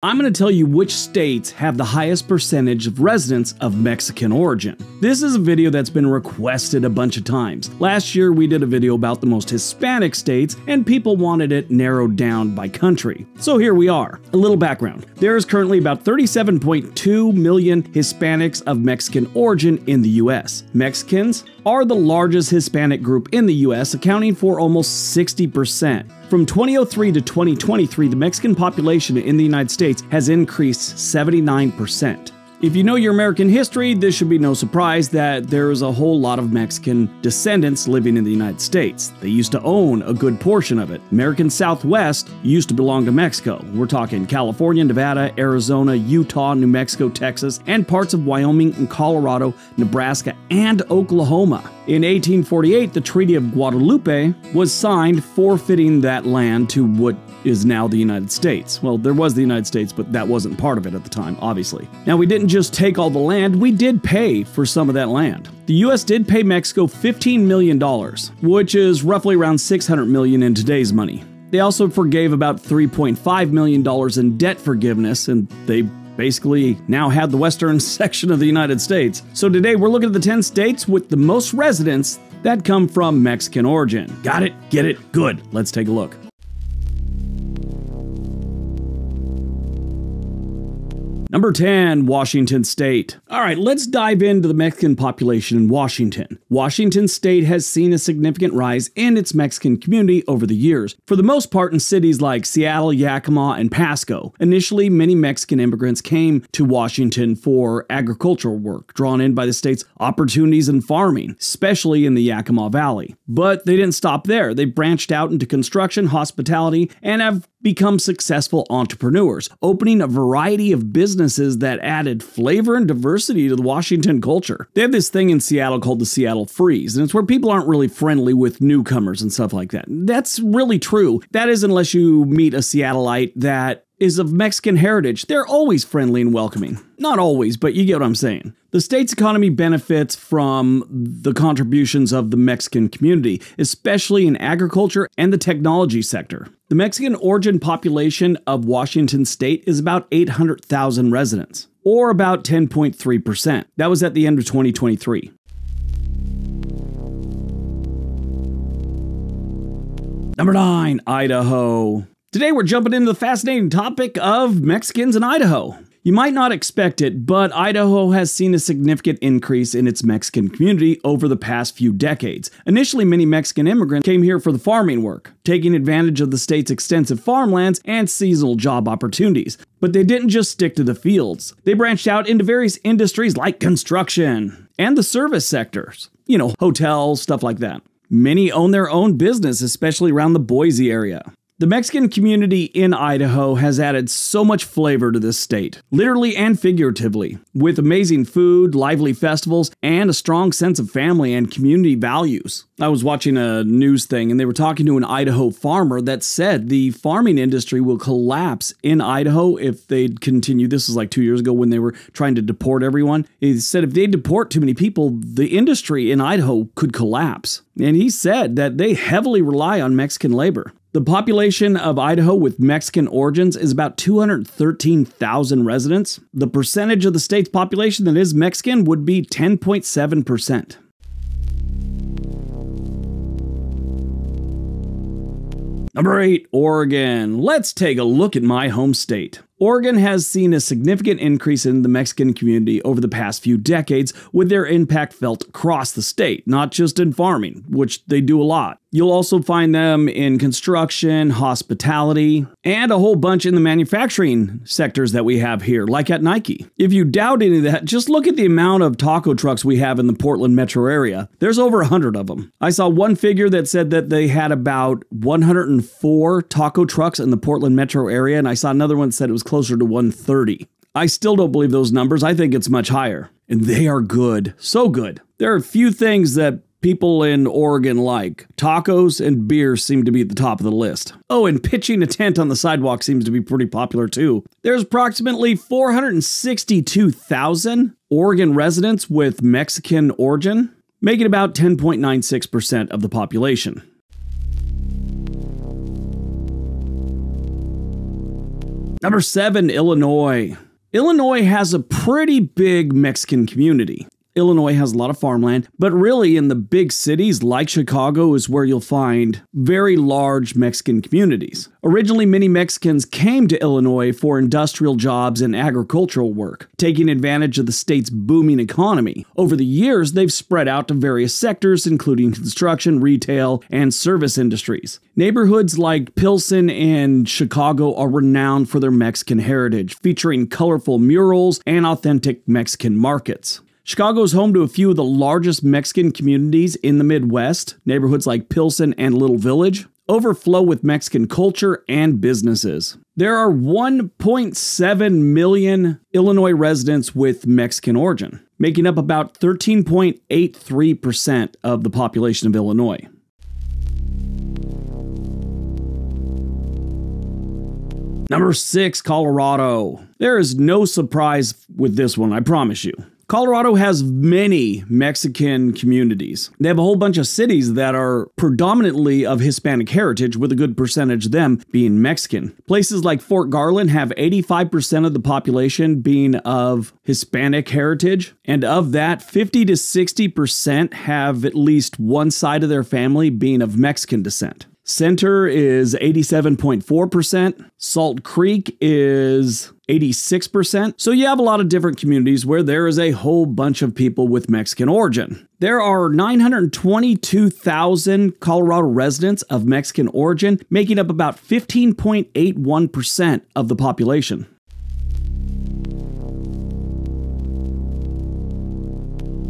I'm going to tell you which states have the highest percentage of residents of Mexican origin. This is a video that's been requested a bunch of times. Last year we did a video about the most Hispanic states and people wanted it narrowed down by country. So here we are. A little background. There is currently about 37.2 million Hispanics of Mexican origin in the US. Mexicans are the largest Hispanic group in the US, accounting for almost 60%. From 2003 to 2023, the Mexican population in the United States has increased 79%. If you know your American history, this should be no surprise that there is a whole lot of Mexican descendants living in the United States. They used to own a good portion of it. American Southwest used to belong to Mexico. We're talking California, Nevada, Arizona, Utah, New Mexico, Texas, and parts of Wyoming and Colorado, Nebraska, and Oklahoma. In 1848, the Treaty of Guadalupe was signed, forfeiting that land to what is now the United States. Well, there was the United States, but that wasn't part of it at the time, obviously. Now, we didn't just take all the land, we did pay for some of that land. The US did pay Mexico $15 million, which is roughly around $600 million in today's money. They also forgave about $3.5 million in debt forgiveness, and they basically now had the western section of the United States. So today we're looking at the 10 states with the most residents that come from Mexican origin. Got it? Get it? Good. Let's take a look. Number 10, Washington State. All right, let's dive into the Mexican population in Washington. Washington State has seen a significant rise in its Mexican community over the years, for the most part in cities like Seattle, Yakima, and Pasco. Initially, many Mexican immigrants came to Washington for agricultural work, drawn in by the state's opportunities in farming, especially in the Yakima Valley. But they didn't stop there. They branched out into construction, hospitality, and have become successful entrepreneurs, opening a variety of businesses that added flavor and diversity to the Washington culture. They have this thing in Seattle called the Seattle Freeze, and it's where people aren't really friendly with newcomers and stuff like that. That's really true. That is, unless you meet a Seattleite that is of Mexican heritage. They're always friendly and welcoming. Not always, but you get what I'm saying. The state's economy benefits from the contributions of the Mexican community, especially in agriculture and the technology sector. The Mexican origin population of Washington State is about 800,000 residents, or about 10.3%. That was at the end of 2023. Number 9, Idaho. Today we're jumping into the fascinating topic of Mexicans in Idaho. You might not expect it, but Idaho has seen a significant increase in its Mexican community over the past few decades. Initially, many Mexican immigrants came here for the farming work, taking advantage of the state's extensive farmlands and seasonal job opportunities. But they didn't just stick to the fields. They branched out into various industries like construction and the service sectors. You know, hotels, stuff like that. Many own their own business, especially around the Boise area. The Mexican community in Idaho has added so much flavor to this state, literally and figuratively, with amazing food, lively festivals, and a strong sense of family and community values. I was watching a news thing and they were talking to an Idaho farmer that said the farming industry will collapse in Idaho if they continue. This was like 2 years ago when they were trying to deport everyone. He said if they deport too many people, the industry in Idaho could collapse. And he said that they heavily rely on Mexican labor. The population of Idaho with Mexican origins is about 213,000 residents. The percentage of the state's population that is Mexican would be 10.7%. Number 8, Oregon. Let's take a look at my home state. Oregon has seen a significant increase in the Mexican community over the past few decades, with their impact felt across the state, not just in farming, which they do a lot. You'll also find them in construction, hospitality, and a whole bunch in the manufacturing sectors that we have here, like at Nike. If you doubt any of that, just look at the amount of taco trucks we have in the Portland metro area. There's over 100 of them. I saw one figure that said that they had about 104 taco trucks in the Portland metro area, and I saw another one that said it was closer to 130. I still don't believe those numbers. I think it's much higher. And they are good. So good. There are a few things that people in Oregon like. Tacos and beer seem to be at the top of the list. Oh, and pitching a tent on the sidewalk seems to be pretty popular too. There's approximately 462,000 Oregon residents with Mexican origin, making about 10.96% of the population. Number 7, Illinois. Illinois has a pretty big Mexican community. Illinois has a lot of farmland, but really in the big cities like Chicago is where you'll find very large Mexican communities. Originally, many Mexicans came to Illinois for industrial jobs and agricultural work, taking advantage of the state's booming economy. Over the years, they've spread out to various sectors, including construction, retail, and service industries. Neighborhoods like Pilsen and Chicago are renowned for their Mexican heritage, featuring colorful murals and authentic Mexican markets. Chicago is home to a few of the largest Mexican communities in the Midwest. Neighborhoods like Pilsen and Little Village overflow with Mexican culture and businesses. There are 1.7 million Illinois residents with Mexican origin, making up about 13.83% of the population of Illinois. Number 6, Colorado. There is no surprise with this one, I promise you. Colorado has many Mexican communities. They have a whole bunch of cities that are predominantly of Hispanic heritage, with a good percentage of them being Mexican. Places like Fort Garland have 85% of the population being of Hispanic heritage, and of that, 50 to 60% have at least one side of their family being of Mexican descent. Center is 87.4%. Salt Creek is 86%. So you have a lot of different communities where there is a whole bunch of people with Mexican origin. There are 922,000 Colorado residents of Mexican origin, making up about 15.81% of the population.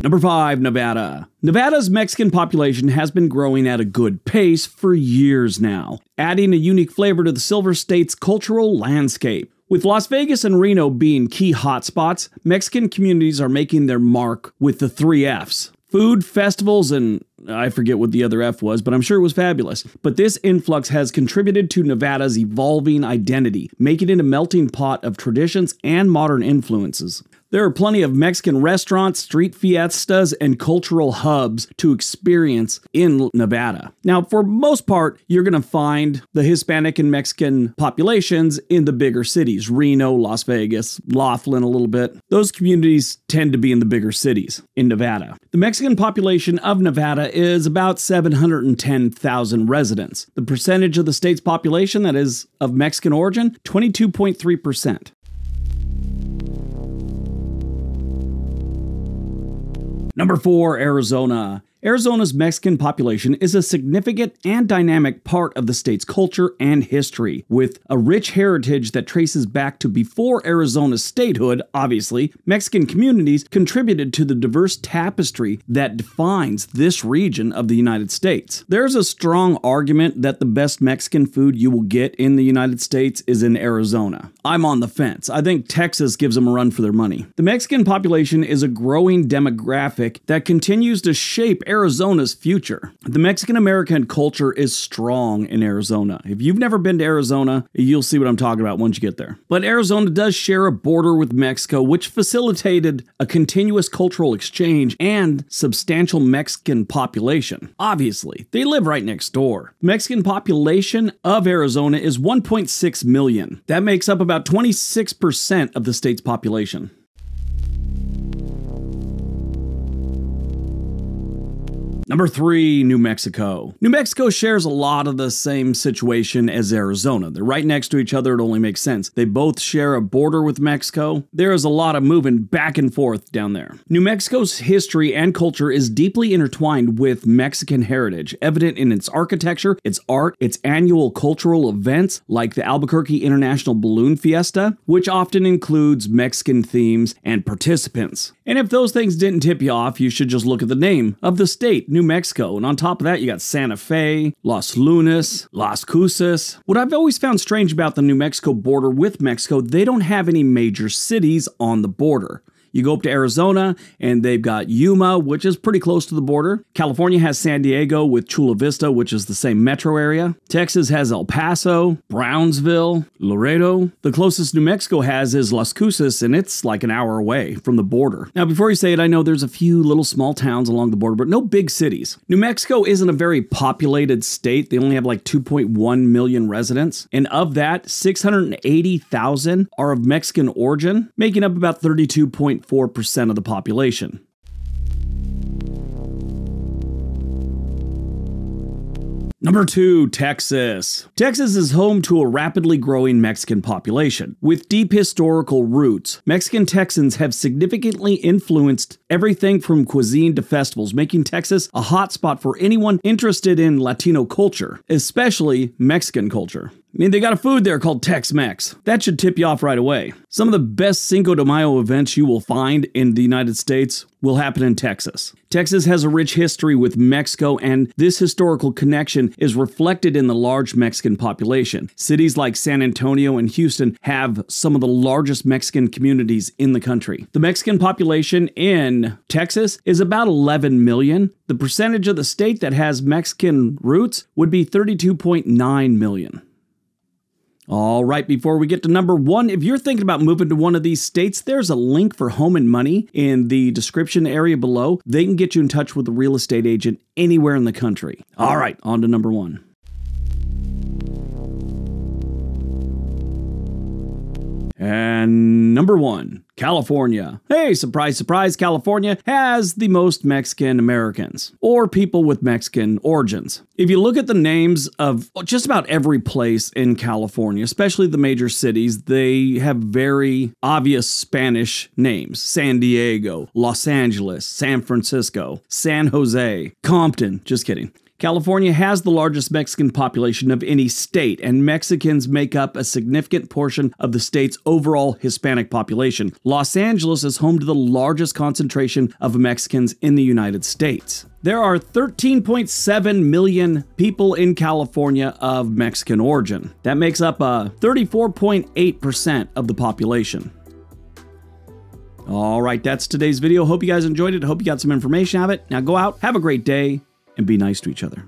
Number 5, Nevada. Nevada's Mexican population has been growing at a good pace for years now, adding a unique flavor to the Silver State's cultural landscape. With Las Vegas and Reno being key hotspots, Mexican communities are making their mark with the 3 Fs. Food, festivals, and I forget what the other F was, but I'm sure it was fabulous. But this influx has contributed to Nevada's evolving identity, making it a melting pot of traditions and modern influences. There are plenty of Mexican restaurants, street fiestas, and cultural hubs to experience in Nevada. Now, for most part, you're going to find the Hispanic and Mexican populations in the bigger cities, Reno, Las Vegas, Laughlin a little bit. Those communities tend to be in the bigger cities in Nevada. The Mexican population of Nevada is about 710,000 residents. The percentage of the state's population that is of Mexican origin, 22.3%. Number 4, Arizona. Arizona's Mexican population is a significant and dynamic part of the state's culture and history, with a rich heritage that traces back to before Arizona's statehood. Obviously, Mexican communities contributed to the diverse tapestry that defines this region of the United States. There's a strong argument that the best Mexican food you will get in the United States is in Arizona. I'm on the fence. I think Texas gives them a run for their money. The Mexican population is a growing demographic that continues to shape Arizona's future. The Mexican-American culture is strong in Arizona. If you've never been to Arizona, you'll see what I'm talking about once you get there. But Arizona does share a border with Mexico, which facilitated a continuous cultural exchange and substantial Mexican population. Obviously, they live right next door. The Mexican population of Arizona is 1.6 million. That makes up about 26% of the state's population. Number 3, New Mexico. New Mexico shares a lot of the same situation as Arizona. They're right next to each other, it only makes sense. They both share a border with Mexico. There is a lot of moving back and forth down there. New Mexico's history and culture is deeply intertwined with Mexican heritage, evident in its architecture, its art, its annual cultural events like the Albuquerque International Balloon Fiesta, which often includes Mexican themes and participants. And if those things didn't tip you off, you should just look at the name of the state, New Mexico. And on top of that, you got Santa Fe, Los Lunas, Las Cruces. What I've always found strange about the New Mexico border with Mexico, they don't have any major cities on the border. You go up to Arizona, and they've got Yuma, which is pretty close to the border. California has San Diego with Chula Vista, which is the same metro area. Texas has El Paso, Brownsville, Laredo. The closest New Mexico has is Las Cruces, and it's like an hour away from the border. Now, before you say it, I know there's a few little small towns along the border, but no big cities. New Mexico isn't a very populated state. They only have like 2.1 million residents, and of that, 680,000 are of Mexican origin, making up about 32.4% of the population. Number 2, Texas. Texas is home to a rapidly growing Mexican population. With deep historical roots, Mexican Texans have significantly influenced everything from cuisine to festivals, making Texas a hotspot for anyone interested in Latino culture, especially Mexican culture. I mean, they got a food there called Tex-Mex. That should tip you off right away. Some of the best Cinco de Mayo events you will find in the United States will happen in Texas. Texas has a rich history with Mexico, and this historical connection is reflected in the large Mexican population. Cities like San Antonio and Houston have some of the largest Mexican communities in the country. The Mexican population in Texas is about 11 million. The percentage of the state that has Mexican roots would be 32.9 million. All right, before we get to number 1, if you're thinking about moving to one of these states, there's a link for Home and Money in the description area below. They can get you in touch with a real estate agent anywhere in the country. All right, on to number 1. And number 1, California. Hey, surprise, surprise, California has the most Mexican Americans, or people with Mexican origins. If you look at the names of just about every place in California, especially the major cities, they have very obvious Spanish names. San Diego, Los Angeles, San Francisco, San Jose, Compton. Just kidding. California has the largest Mexican population of any state, and Mexicans make up a significant portion of the state's overall Hispanic population. Los Angeles is home to the largest concentration of Mexicans in the United States. There are 13.7 million people in California of Mexican origin. That makes up 34.8% of the population. All right, that's today's video. Hope you guys enjoyed it. Hope you got some information out of it. Now go out, have a great day, and be nice to each other.